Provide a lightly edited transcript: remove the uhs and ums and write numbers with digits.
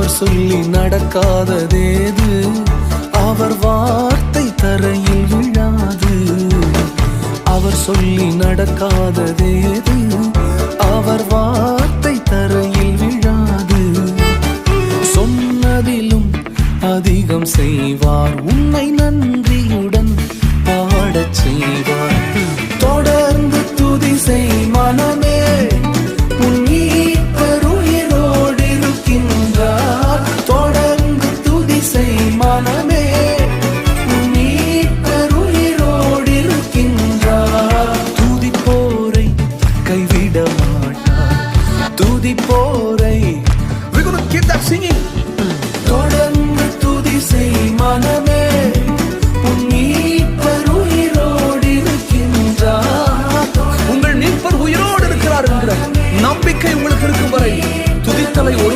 அவர் சொல்லி நடக்காததேது, அவர் வார்த்தை தரையில் விழாது. அவர் சொல்லி நடக்காததேது, அவர் வார்த்தை தரையில் விழாது. சொன்னதிலும் அதிகம் செய்வார், உன்னை நன்றியுடன் பாடச் செய்வார். தொடர்ந்து துதி செய் மனமே, உன் மீட்பர் உயிரோடு இருக்கின்றார். தொடர்ந்து துதி செய் மனமே, உன் மீட்பர் உயிரோடு இருக்கின்றார். துதிப்போரை கைவிட மாட்டார், துதிப்போரை. We're going to keep that singing. தொடர்ந்து துதி செய் மனமே, உன் மீட்பர் உயிரோடு இருக்கின்றார். உங்கள் மீட்பர் உயிரோடு இருக்கிறார் என்கிற நம்பிக்கை உங்களுக்கு இருக்கும் வரை துதித்தலை ஒரு